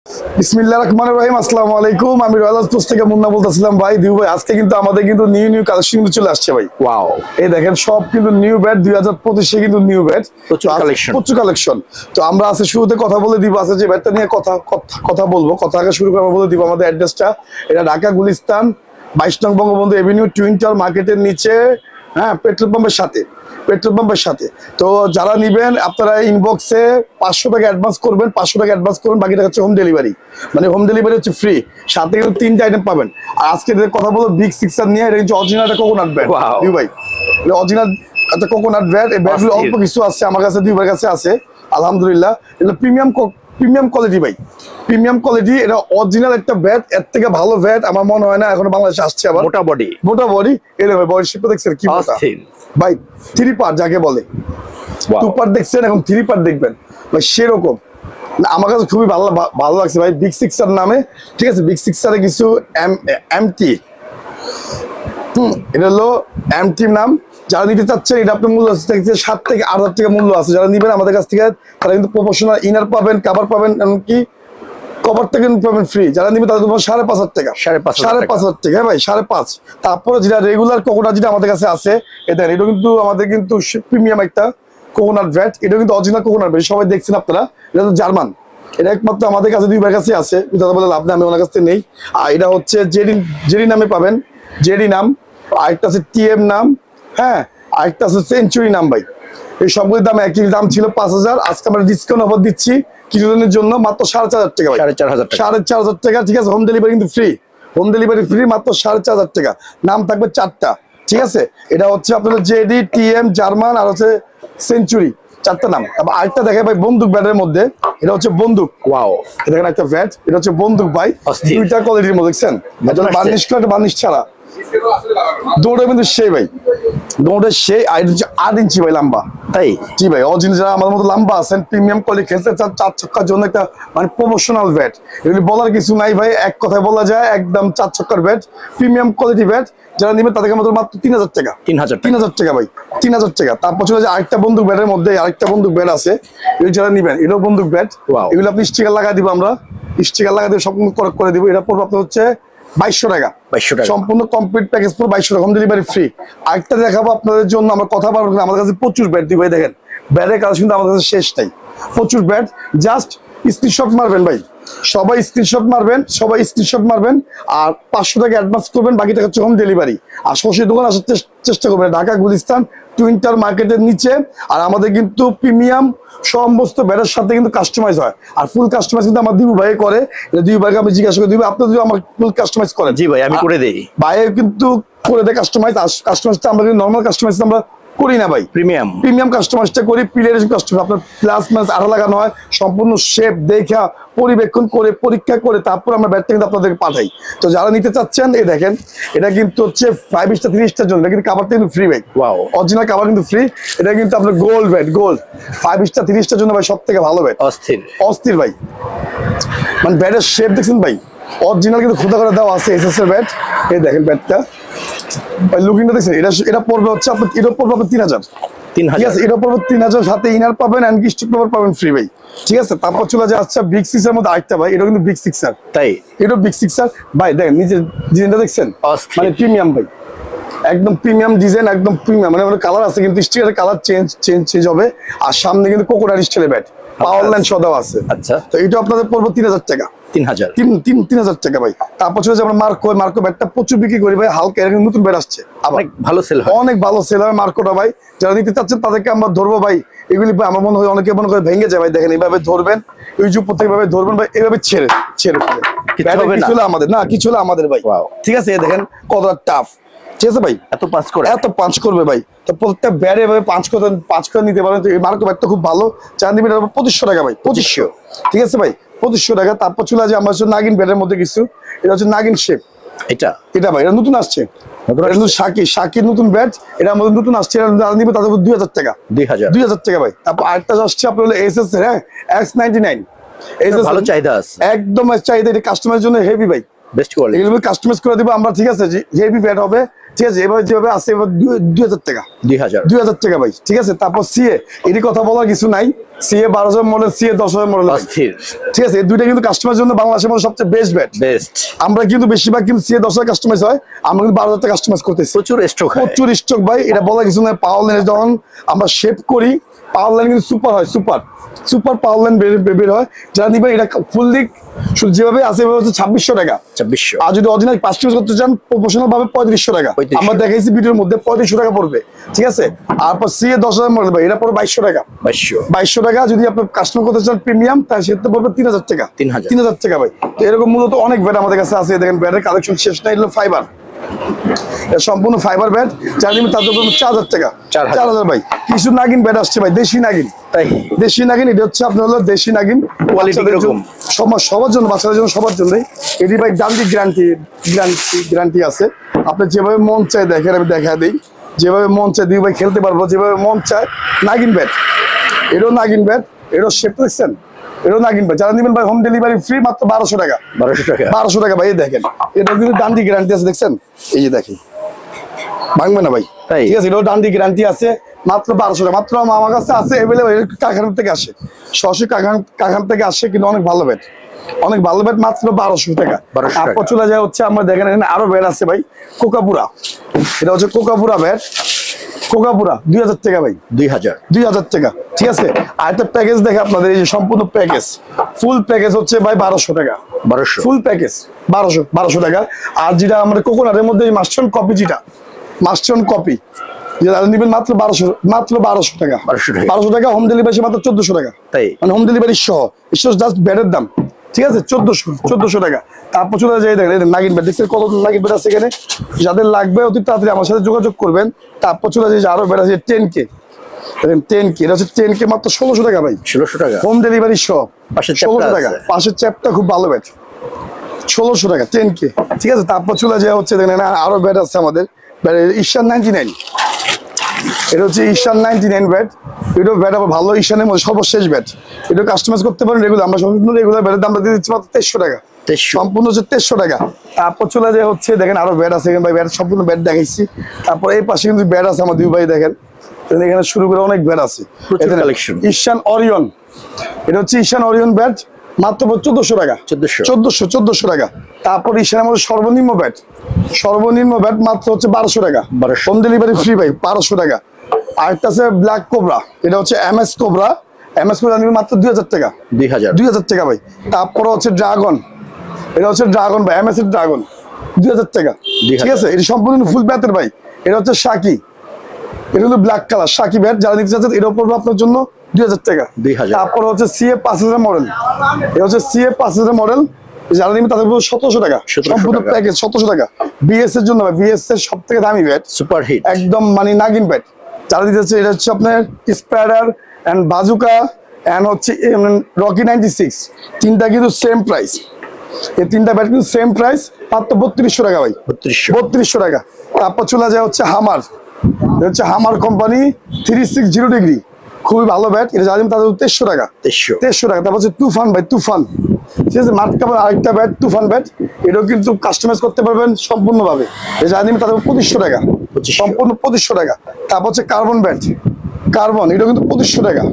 বিসমিল্লাহির রহমানির রহিম। আসসালামু আলাইকুম। আমি রয়্যাল হাউস থেকে মুন্না বলতেছিলাম ভাই। দিউ ভাই, আজকে কিন্তু আমাদের কিন্তু নিউ কালেকশন কিন্তু চলে আসছে ভাই। ওয়াও, এই দেখেন সব কিন্তু নিউ ব্যাট 2025 কিন্তু নিউ ব্যাট প্রচুর কালেকশন। প্রচুর কালেকশন। তো আমরা আজকে শুরুতে কথা বলে দিব, আছে যে ব্যাটটা নিয়ে কথা বলবো। কথা আগে শুরু করা বলে দিব আমাদের অ্যাড্রেসটা। এটা ঢাকা গুলিস্তান 22 নং বঙ্গবন্ধু এভিনিউ টুইন টাওয়ার মার্কেটের নিচে, হ্যাঁ, পেট্রোল পাম্পের সাথে। তো যারা নিবেন আপনারা ইনবক্সে 500 টাকা অ্যাডভান্স করবেন, 500 টাকা অ্যাডভান্স করবেন, বাকি টাকা হচ্ছে হোম ডেলিভারি। মানে হোম ডেলিভারি হচ্ছে ফ্রি, সাথে কিন্তু 3টা আইটেম পাবেন। আর আজকে যে কথা বলো বিগ সিক্সার নিয়ে, এটা হচ্ছে অরিজিনাল কোকোনাট ব্যাট। দিউ ভাই, অরিজিনাল একটা কোকোনাট ব্যাট। এই ব্যাটগুলো অল্প কিছু আছে আমার কাছে, দিউ ভাইয়ের কাছে আছে আলহামদুলিল্লাহ। এটা প্রিমিয়াম কোয়ালিটি ভাই, প্রিমিয়াম কোয়ালিটি। এটা অরিজিনাল একটা ব্যাট, এর থেকে ভালো ব্যাট আমার মনে হয় না এখন বাংলাদেশে আসছে। আবার মোটা বডি এটা ভাই, বডি শেপ দেখছেন কি মোটা ভাই। 3 পার্ট যাকে বলে, 2 পার্ট দেখছেন, এখন 3 পার্ট দেখবেন ভাই, সেরকম না। আমার কাছে খুবই ভালো লাগছে ভাই, বিগ সিক্সার নামে। ঠিক আছে, বিগ সিক্সারে কিছু এমটি, এটা হলো এমটি নাম। যারা নিতে চাচ্ছেন, এটা আপনার মূল্য আছে 7 থেকে 8 টাকা মূল্য আছে। যারা নিবেন আমাদের কাছ থেকে, তারা কিন্তু প্রফেশনাল ইনার পাবেন, কাভার পাবেন, এমনকি কভারটা কিন্তু পাবেন ফ্রি। যারা নিবে তাদের 5,500 টাকা, 5,500 টাকা। হ্যাঁ ভাই, 5.5। তারপরে যেটা রেগুলার কোকোনাট যেটা আমাদের কাছে আছে, এটা কিন্তু আমাদের কিন্তু প্রিমিয়াম একটা কোকোনাট ভ্যাট। এটা কিন্তু অরিজিনাল কোকোনাট ভ্যাট, সবাই দেখছেন আপনারা। এটা তো জার্মান, এটা একমাত্র আমাদের কাছে 2 ভাইয়ের কাছে আছে। দাদা বলে লাভ নেই, আমি ওনার কাছ থেকে নেই। আর এটা হচ্ছে জেডি নামে পাবেন, জেডি নাম। আরেকটা আছে টিএম নাম, হ্যাঁ, আরেকটা আছে সেঞ্চুরি নাম ভাই। এই সবগুলোর দাম একই দাম ছিল 5,000। আজকে আমরা ডিসকাউন্ট অফার দিচ্ছি কিছুদিনের জন্য, মাত্র 4,500 টাকা ভাই, 4,500 টাকা। ঠিক আছে, হোম ডেলিভারি কিন্তু ফ্রি, হোম ডেলিভারি ফ্রি, মাত্র 4,500 টাকা। নাম থাকবে 4টা। ঠিক আছে, এটা হচ্ছে আপনাদের জেডি, টিএম, জার্মান আর হচ্ছে সেঞ্চুরি, 4টা নাম। আরেকটা দেখে ভাই বন্দুক ব্যাটের মধ্যে, এটা হচ্ছে বন্দুক। ওয়াও, দেখেন একটা ব্যাট, এটা হচ্ছে বন্দুক ভাই। 2টা কোয়ালিটির মধ্যে দেখছেন, বার্নিশ করা, বার্নিশ ছাড়া। দৌড়ে কিন্তু সেই ভাই, দৌড়ে সেই 8 ইঞ্চি ভাই লম্বা। তাই জি ভাই, অরিজিনাল যারা আমাদের মতো লম্বা আছেন, প্রিমিয়াম কোয়ালিটি খেলতে চান, 4 ছক্কার জন্য একটা মানে প্রফেশনাল ব্যাট। এগুলি বলার কিছু নাই ভাই, এক কথায় বলা যায় একদম 4 ছক্কার ব্যাট, প্রিমিয়াম কোয়ালিটি ব্যাট। যারা নিবেন তাদেরকে আমাদের মাত্র 3,000 টাকা, 3,000 টাকা ভাই, 3,000 টাকা। তারপর চলে যায় আরেকটা বন্দুক ব্যাটের মধ্যে, আরেকটা বন্দুক ব্যাট আছে। এগুলো যারা নিবেন, এটাও বন্দুক ব্যাট। এগুলো আপনি স্টিকার লাগাই দিব, আমরা স্টিকার লাগাই দিব, সম্পূর্ণ করে দিব। এটা পড়বে আপনার হচ্ছে 2200 টাকা, সম্পূর্ণ কমপ্লিট প্যাকেজ পুরো 2200 টাকা, হোম ডেলিভারি ফ্রি। আরেকটা দেখাবো আপনাদের জন্য, আমরা কথা বলবো, আমাদের কাছে প্রচুর ব্যাট দিই ভাই। দেখেন ব্যাটের কাজ কিন্তু আমাদের কাছে শেষ নাই, প্রচুর ব্যাট। জাস্ট স্ক্রিনশট মারবেন ভাই, সবাই স্ক্রিনশট মারবেন, আর 500 টাকা অ্যাডভান্স করবেন, বাকি টাকা হচ্ছে হোম ডেলিভারি। আর সরাসরি দোকান আসার চেষ্টা করবেন, ঢাকা গুলিস্তান টুইন টাওয়ার মার্কেটের নিচে। আর আমাদের কিন্তু প্রিমিয়াম সমস্ত ব্যাটের সাথে কিন্তু কাস্টমাইজ হয়, আর ফুল কাস্টমাইজ কিন্তু আমার দিবু ভাই করে। দিবু ভাইকে আমি জিজ্ঞাসা করে দিব, আপনি যদি আমার ফুল কাস্টমাইজ করেন। জি ভাই, আমি করে দেই, ভাইয়ের কিন্তু করে দেয় কাস্টমাইজ। আর কাস্টমাইজটা আমরা কিন্তু নর্মাল কাস্টমাইজ আমরা করি না ভাই, প্রিমিয়াম কাস্টমাইজটা করি। প্লেয়ারের কাস্টমাইজ আপনার প্লাস মাইনাস আরো লাগানো হয়, সম্পূর্ণ শেপ দেখা, পরিবেক্ষণ করে, পরীক্ষা করে, তারপর আমরা ব্যাটটা কিন্তু আপনাদেরকে পাঠাই। তো যারা নিতে চাচ্ছেন, এই দেখেন, এটা কিন্তু হচ্ছে 5 স্টার 3 স্টার জন্য, কিন্তু কাভারটা কিন্তু ফ্রি ভাই। অরিজিনাল কাভার কিন্তু ফ্রি। এটা কিন্তু আপনার gold bat, gold 5 star 3 star জন্য ভাই সব থেকে ভালো ব্যাট, অস্থির ভাই। মানে ব্যাটের শেপ দেখছেন ভাই, অরিজিনাল কিন্তু খোদা করে দেওয়া আছে এসএস এর ব্যাট। এই দেখেন ব্যাটটা লুকিংটা দেখছেন, এটা পড়বে হচ্ছে আপনার, এটা পড়বে আপনার 3,000। ঠিক আছে, এটা পড়বে 3,000, সাথে ইনার পাবেন, এন্ড স্টিক কভার পাবেন ফ্রি ভাই। ঠিক আছে, তারপর চলে যায় আচ্ছা বিগ সিক্সার মধ্যে আরেকটা ভাই, এটা কিন্তু বিগ সিক্সার। তাই এটা বিগ সিক্সার ভাই, দেখেন নিজের ডিজাইনটা দেখছেন, মানে প্রিমিয়াম ভাই, একদম প্রিমিয়াম ডিজাইন, একদম প্রিমিয়াম। মানে কালার আছে কিন্তু স্টিকারের কালার চেঞ্জ হবে। আর সামনে কিন্তু কোকোনাট স্টাইলের ব্যাট, পাওয়ার লাইন সদাও আছে। আচ্ছা, তো এটা আপনাদের পড়বে 3,000 টাকা, 3,000 টাকা ভাই। তারপর চলে যাবে মার্কো ব্যাটটা প্রচুর বিক্রি করি ভাই, হালকা এরকম নতুন ব্যাট আসছে, আবার ভালো সেল হয়, অনেক ভালো সেল হয় মার্কোটা ভাই। যারা নিতে চাচ্ছেন তাদেরকে আমরা ধরবো ভাই। এগুলি আমার মনে হয় অনেকে মনে করে ভেঙে যায় ভাই। দেখেন এইভাবে ধরবেন, ওই যে প্রত্যেক ভাবে ধরবেন ভাই, এইভাবে ছেড়ে কিছু হলে আমাদের না, কিছু হলে আমাদের ভাই। ঠিক আছে, দেখেন কতটা টাফ। ঠিক আছে ভাই, এত পাঁচ করবে ভাই। তো প্রত্যেকটা ব্যাট এভাবে পাঁচ করে নিতে পারেন। তো এই মার্কো ব্যাটটা খুব ভালো, চাঁদি ব্যাট 2500 টাকা ভাই, 2500। ঠিক আছে ভাই, 2500 টাকা। তারপর চলে আসে আমার নাগিন ব্যাটের মধ্যে কিছু, এটা হচ্ছে নাগিন শেপ। এটা ভাই, এটা নতুন আসছে, শাকির নতুন ব্যাট, এটা আমাদের নতুন আসছে। এটা নিবে তাদের 2,000 টাকা, 2,000 টাকা ভাই। তারপর আরেকটা আসছে আপনার হলো এসএস, হ্যাঁ, X99। ভালো চাহিদা আছে, একদম চাহিদা। এটা কাস্টমারের জন্য হেভি ভাই, বেস্ট কোয়ালিটি, এগুলো কাস্টমাইজ করে দিব আমরা, ঠিক আছে? হেভি ব্যাট হবে, ঠিক আছে? এবার যেভাবে আছে এবার 2000 টাকা, 2000 টাকা ভাই, ঠিক আছে? তারপর সিএ, এটি কথা বলার কিছু নাই, সিএ 12,000 মডেল, সিএ 10,000 মডেল, ঠিক আছে? এই দুইটা কিন্তু কাস্টমারের জন্য বাংলাদেশের মধ্যে সবচেয়ে বেস্ট ব্যাট। আমরা কিন্তু বেশিরভাগ কিন্তু সিএ 10,000 কাস্টমাইজ হয়, আমরা কিন্তু 12,000 টাকা কাস্টমাইজ করতেছি। প্রচুর স্টক ভাই, এটা বলার কিছু নাই। পাওয়ার লাইনে যখন আমরা শেপ করি, পাওয়ার লাইন কিন্তু সুপার হয়, সুপার পাওয়ার লাইন বের হয়। যারা নিবে এটা ফুললি যেভাবে আছে এভাবে হচ্ছে 2600 টাকা, 2600। আর যদি অরিজিনাল কাস্টমাইজ করতে চান প্রফেশনাল ভাবে 3500 টাকা। আমরা দেখাইছি ভিডিওর মধ্যে 3500 টাকা পড়বে, ঠিক আছে? আর পর সিএ 10,000 মডেল ভাই, এটা পড়বে 2200 টাকা, 2200 টাকা। যদি আপনি কাস্টমার করতে চান প্রিমিয়াম, তাহলে সেটা পড়বে 3000 টাকা, 3000 টাকা ভাই। তো এরকম মূলত অনেক ব্যাট আমাদের কাছে আছে। দেখেন ব্যাটের কালেকশন শেষ নাই। এগুলো ফাইবার, সম্পূর্ণ ফাইবার ব্যাট। যারা নিবেন তাদের উপর 4000 টাকা, 4000 ভাই। কিছু নাগিন ব্যাট আসছে ভাই, দেশি নাগিন, দেশি নাগিন। এটা হচ্ছে আপনার হলো দেশি নাগিন, সবার জন্য, বাচ্চাদের জন্য, সবার জন্যই। এটি ভাই গান্ধী গ্যারান্টি আছে। আপনি যেভাবে মন চায় দেখেন, আমি দেখা দিই, যেভাবে মন চায় দুই ভাই খেলতে পারবো, যেভাবে মন চায়। নাগিন ব্যাট, এটাও নাগিন ব্যাট, এটাও শেপ দেখছেন, এটাও নাগিন ব্যাট। যারা নিবেন ভাই হোম ডেলিভারি ফ্রি, মাত্র 1200 টাকা, 1200 টাকা ভাই। দেখেন এটা কিন্তু ডান্ডি গ্যারান্টি আছে, দেখছেন? এই যে দেখি, ভাঙবে না ভাই, ঠিক আছে? এটাও ডান্ডি গ্যারান্টি আছে, মাত্র 1200 টাকা। মাত্র আমার কাছে আছে এভেলেবল, কারখানা থেকে আসে, সরাসরি কারখানা থেকে আসে, কিন্তু অনেক ভালো ব্যাট, অনেক ভালো ব্যাট, মাত্র 1200 টাকা। তারপর চলে যায় হচ্ছে আমরা দেখেন এখানে আরো ব্যাট আছে ভাই, কোকাপুরা। এটা হচ্ছে কোকাপুরা ব্যাট, কোকাপুরা 2000 টাকা ভাই, 2000 টাকা, ঠিক আছে? আর একটা প্যাকেজ দেখে আপনাদের, এই যে সম্পূর্ণ প্যাকেজ, ফুল প্যাকেজ হচ্ছে ভাই 1200 টাকা, ফুল প্যাকেজ 1200 টাকা। আর যেটা আমাদের কোকোনাটের মধ্যে মাস্টার কপি, যেটা মাস্টার কপি যেটা নিবেন মাত্র 1200 টাকা, 1200 টাকা। হোম ডেলিভারি মাত্র 1400 টাকা, মানে হোম ডেলিভারি সহ জাস্ট ব্যাটের দাম, ঠিক আছে? 1400 টাকা। তারপর চলে যায় দেখেন নাগিন ব্যাট, দেখছেন কত নাগিন ব্যাট আছে এখানে? যাদের লাগবে অতি তাড়াতাড়ি আমার সাথে যোগাযোগ করবেন। তারপর চলে যায় আরো ব্যাট আছে 10K, দেখেন 10K, এটা হচ্ছে 10K মাত্র 1600 টাকা ভাই, 1600 টাকা হোম ডেলিভারি সহ, 1600 টাকা। পাশের চ্যাপটা খুব ভালো ব্যাট, 1600 টাকা 10K, ঠিক আছে? তারপর চলে যায় হচ্ছে দেখেন আরো ব্যাট আছে আমাদের, ঈশান 99, এটা হচ্ছে ঈশান 99 ব্যাট। এটাও ব্যাট আবার ভালো, ঈশানের মধ্যে সর্বশেষ ব্যাট। এটা কাস্টমাইজ করতে পারেন রেগুলার, আমরা সম্পূর্ণ রেগুলার ব্যাটের দামটা দিয়ে দিচ্ছি মাত্র 2300 টাকা, সম্পূর্ণ হচ্ছে 2300 টাকা। তারপর চলে যায় হচ্ছে দেখেন আরো ব্যাট আছে ভাই, ব্যাট সম্পূর্ণ ব্যাট দেখাইছি। তারপর এই পাশে কিন্তু ব্যাট আছে আমার দুই ভাই, দেখেন এখানে শুরু করে অনেক ব্যাট আছে। ঈশান অরিয়ন, এটা হচ্ছে ঈশান অরিয়ন ব্যাট, মাত্র 1400 টাকা, 1400 টাকা। তারপর ঈশানের মধ্যে সর্বনিম্ন ব্যাট মাত্র হচ্ছে 1200 টাকা, হোম ডেলিভারি ফ্রি ভাই, 1200 টাকা। আরেকটা আছে ব্ল্যাক কোবরা, এটা হচ্ছে এমএস কোবরা, মাত্র 2000 টাকা, 2000 টাকা ভাই। তারপর হচ্ছে ড্রাগন, এটা হচ্ছে ড্রাগন ভাই, এমএস এর ড্রাগন, 2000 টাকা, ঠিক আছে? এটা সম্পূর্ণ ফুল ব্যাটের ভাই। এটা হচ্ছে শাকি, এটা হলো ব্ল্যাক কালার শাকি ব্যাট, যারা নিতে চাচ্ছেন এটাও পড়বে আপনার জন্য 2000 টাকা। তারপর হচ্ছে সিএ 5000 মডেল, এটা হচ্ছে সিএ 5000 মডেল, যারা নিবে তাদের 1700 টাকা, সম্পূর্ণ প্যাকেজ 1700 টাকা। বিএস এর জন্য, বিএস এর সব থেকে দামি ব্যাট, সুপার হিট একদম, মানে নাগিন ব্যাট যারা দিতে চাচ্ছে। এটা হচ্ছে আপনার স্প্যাডার এন্ড বাজুকা এন্ড হচ্ছে রকি 96, তিনটা কিন্তু সেম প্রাইস, এই তিনটা ব্যাট কিন্তু সেম প্রাইস, মাত্র 3200 টাকা ভাই, 3200 টাকা। তারপর চলে যায় হচ্ছে হামার, হচ্ছে হামার কোম্পানি 360 ডিগ্রি, খুবই ভালো ব্যাট। এটা জানেন তাদের 2300 টাকা, 2300 টাকা। তারপর হচ্ছে তুফান ভাই, তুফান, ঠিক আছে? মাঠ কাপড় আরেকটা ব্যাট, তুফান ব্যাট, এটাও কিন্তু কাস্টমাইজ করতে পারবেন সম্পূর্ণ ভাবে। এটা জানেন তাদের 2500 টাকা, সম্পূর্ণ 2500 টাকা। তারপর হচ্ছে কার্বন ব্যাট, কার্বন, এটা কিন্তু 2500 টাকা,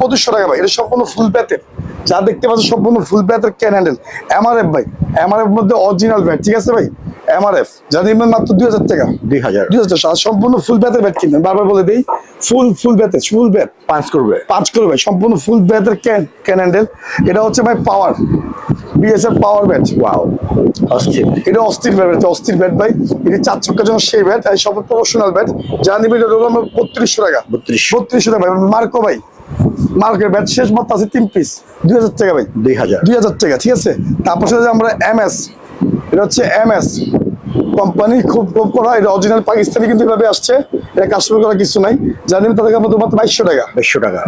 2500 টাকা ভাই। এটা সম্পূর্ণ ফুল ব্যাটের, যা দেখতে পাচ্ছেন সম্পূর্ণ ফুল ব্যাটের ক্যান হ্যান্ডেল। এমআরএফ ভাই, এমআরএফ মধ্যে অরিজিনাল ব্যাট, ঠিক আছে ভাই? এমআরএফ যা দিবেন মাত্র 2000 টাকা, 2000 টাকা। সম্পূর্ণ ফুল ব্যাটের ব্যাট কিনবেন, বারবার বলে দেই, ফুল ব্যাটের, ফুল ব্যাট পাঁচ করবে ভাই, সম্পূর্ণ ফুল ব্যাটের ক্যান হ্যান্ডেল। এটা হচ্ছে ভাই পাওয়ার, বিএসএফ পাওয়ার ব্যাট, ওয়াও অস্থির, এটা অস্থির ব্যাট, অস্থির ব্যাট ভাই। এটা 4 ছক্কার জন্য সেই ব্যাট, এই সব প্রফেশনাল ব্যাট। যা নিবেন এটা হলো 3200 টাকা, 3200 টাকা ভাই। মার্কো ভাই, মার্কের ব্যাট শেষ মাত্র আছে 3 পিস, 2000 টাকা ভাই, 2000 টাকা, ঠিক আছে? তারপর আমরা এমএস, এটা হচ্ছে এমএস কোম্পানি, খুব করা, এটা অরিজিনাল পাকিস্তানি কিন্তু এভাবে আসছে, এটা কাস্টমার করা কিছু নাই। জানেন তাদেরকে আমাদের মাত্র 2200 টাকা,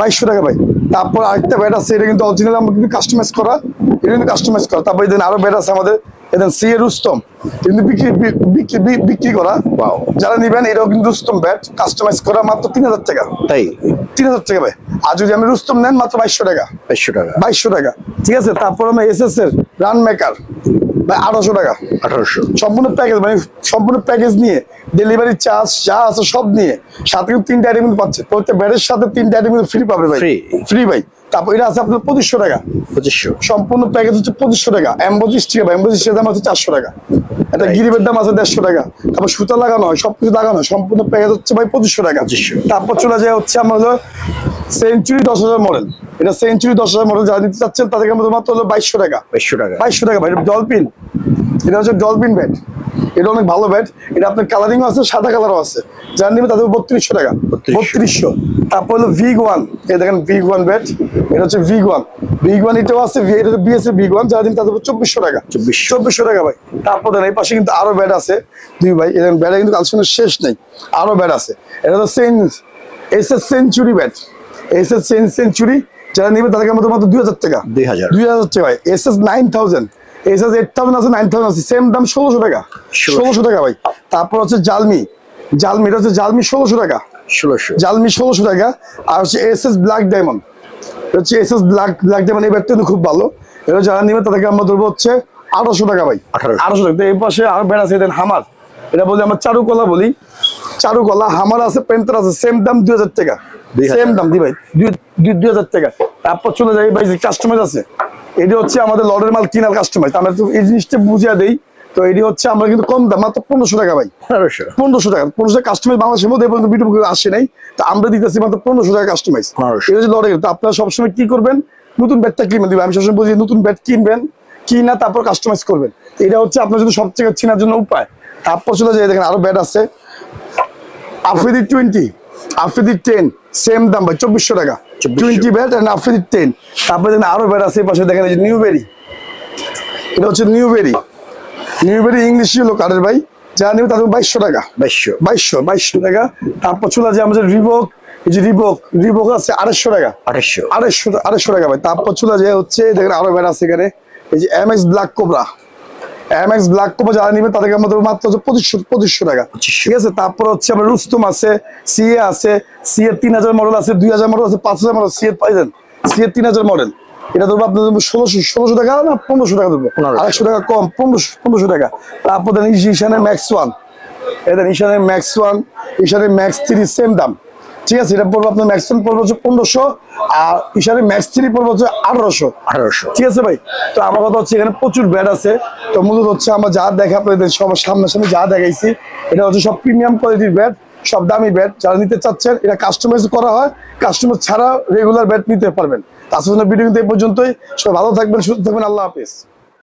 2200 টাকা ভাই। তারপর আরেকটা ব্যাট আছে, এটা কিন্তু অরিজিনাল, আমরা কিন্তু কাস্টমাইজ করা, এটা কিন্তু কাস্টমাইজ করা। তারপর এদিন আরো ব্যাট আছে আমাদের, এটা সিএ রুস্তম, কিন্তু বিক্রি করা। যারা নিবেন এটাও কিন্তু রুস্তম ব্যাট, কাস্টমাইজ করা, মাত্র 3000 টাকা, তাই 3000 টাকা ভাই। আর যদি আমি রুস্তম নেন মাত্র 2200 টাকা, 2200 টাকা, ঠিক আছে? তারপর আমরা এসএস এর রান মেকার, ভাই 1800 টাকা 1800 সম্পূর্ণ প্যাকেজ, মানে সম্পূর্ণ প্যাকেজ নিয়ে ডেলিভারি চার্জ যা আছে সব নিয়ে, সাথে কিন্তু 3টা আইটেম কিন্তু পাচ্ছে, প্রত্যেক ব্যাটের সাথে 3টা আইটেম কিন্তু ফ্রি পাবে ভাই, ফ্রি ভাই। তারপর এটা আছে আপনার 2500 টাকা, 2500 সম্পূর্ণ প্যাকেজ হচ্ছে 2500 টাকা। এমবোজিস ঠিক আছে, এমবোজিসের দাম আছে 400 টাকা, এটা গিরিবের দাম আছে 150 টাকা, তারপর সুতা লাগানো হয়, সবকিছু লাগানো হয়, সম্পূর্ণ প্যাকেজ হচ্ছে ভাই 2500 টাকা। তারপর চলে যায় হচ্ছে আমার হলো সেঞ্চুরি 10,000 মডেল, এটা সেঞ্চুরি 10,000 মডেল যারা নিতে চাচ্ছেন তাদেরকে আমাদের মাত্র হলো 2200 টাকা, 2200 টাকা ভাই। এটা ডলফিন, এটা হচ্ছে ডলফিন ব্যাট, এটা অনেক ভালো ব্যাট, এটা আপনার কালারিংও আছে, সাদা কালারও আছে, যারা নেবে তাদের 3200 টাকা, 3200। তারপর হলো VIG-1, এই দেখেন VIG-1 ব্যাট, এটা হচ্ছে VIG-1 এটাও আছে, এটা BS-এর VIG-1, যারা নেবে তাদের 2400 টাকা, 2400 টাকা ভাই। তারপর দেখেন এই পাশে কিন্তু আরো ব্যাট আছে দুই ভাই, এখানে ব্যাটে কিন্তু কালেকশনের শেষ নেই, আরো ব্যাট আছে। এটা হলো SS century bat, SS century, যারা নেবে তাদেরকে আমাদের মাত্র 2000 টাকা, 2000 টাকা ভাই। SS 9000, SS 8000 আছে, 9000 আছে, সেম দাম 1600 টাকা, 1600 টাকা ভাই। তারপর হচ্ছে জালমি, এটা হচ্ছে জালমি 1600 টাকা, জালমি 1600 টাকা। আর হচ্ছে SS ব্ল্যাক ডায়মন্ড, এটা হচ্ছে SS ব্ল্যাক ডায়মন্ড, এই ব্যাটটা কিন্তু খুব ভালো, এটা যারা নেবে তাদেরকে আমরা ধরবো হচ্ছে 1800 টাকা ভাই, 1800 টাকা। তো এই পাশে আর ব্যাট আছে, দেন হামার, এটা বলি আমরা চারুকলা বলি, চারুকলা হামার আছে, পেন্টার আছে, সেম দাম 2000 টাকা, সেম দাম দি ভাই 2000 টাকা। তারপর চলে যাই ভাই, যে কাস্টমাইজ আছে, এটি হচ্ছে আমাদের লটের মাল কিনার কাস্টমাইজ, আমরা তো এই জিনিসটা বুঝিয়ে দেই। তো এটি হচ্ছে আমরা কিন্তু কম দাম, মাত্র 1500 টাকা ভাই, 1500 টাকা, 1500 টাকা কাস্টমাইজ বাংলাদেশের মধ্যে পর্যন্ত ভিডিও আসে নাই, তো আমরা দিতেছি মাত্র 1500 টাকা কাস্টমাইজ। এটা হচ্ছে লটের। তো আপনারা সবসময় কি করবেন, নতুন ব্যাটটা কিনবেন, দিবেন, আমি সবসময় বলি নতুন ব্যাট কিনবেন, কিনা তারপর কাস্টমাইজ করবেন, এটা হচ্ছে আপনার যদি সবথেকে চেনার জন্য উপায়। তারপর চলে যায় দেখেন আরো ব্যাট আছে, আফ্রিদি 20, আফ্রিদি 10, সেম দাম ভাই 2400 টাকা, 20 ব্যাট এন্ড আফ্রিদি 10। তারপরে দেখেন আরো ব্যাট আছে, পাশে দেখেন এই যে নিউবেরি, এটা হচ্ছে নিউবেরি ইংলিশ ইয়েলো কার্ডের ভাই, যারা নেবে তাদের 2200 টাকা, 2200 টাকা। তারপর চলে যায় আমাদের রিবক, এই যে রিবক আছে 2800 টাকা, 2800 টাকা ভাই। তারপর চলে যায় হচ্ছে দেখেন আরো ব্যাট আছে এখানে, এই যে MX ব্ল্যাক কোবরা, যারা নিবে তাদেরকে আমাদের মাত্র 2500 টাকা, ঠিক আছে। তারপর হচ্ছে আমার রুস্তম আছে, সিএ আছে, সিএ 3000 মডেল আছে, 2000 মডেল আছে, 5000 মডেল, সিএ পাইছেন, সিএ 3000 মডেল, এটা ধরবো আপনাদের 1600 টাকা না 1500 টাকা ধরবো, 100 টাকা কম, 1500 টাকা। তারপর দেন ঈশানের ম্যাক্স 1, এটা ঈশানের ম্যাক্স 3, সেম দাম, ঠিক আছে। এটা পড়বো আপনার ম্যাক্স 1 পড়বো হচ্ছে 1500, আর ঈশানের ম্যাক্স 3 পড়বো হচ্ছে 1800, ঠিক আছে ভাই। তো আমার কথা হচ্ছে এখানে প্রচুর ব্যাট আছে, তো মূলত হচ্ছে আমরা যা দেখা আপনাদের সবার সামনাসামনি যা দেখাইছি, এটা হচ্ছে সব প্রিমিয়াম কোয়ালিটির ব্যাট, সব দামি ব্যাট। যারা নিতে চাচ্ছেন এটা কাস্টমাইজ করা হয়, কাস্টমার ছাড়া রেগুলার ব্যাট নিতে পারবেন। তাছাড়া ভিডিও কিন্তু এই পর্যন্তই, সবাই ভালো থাকবেন, সুস্থ থাকবেন, আল্লাহ হাফেজ।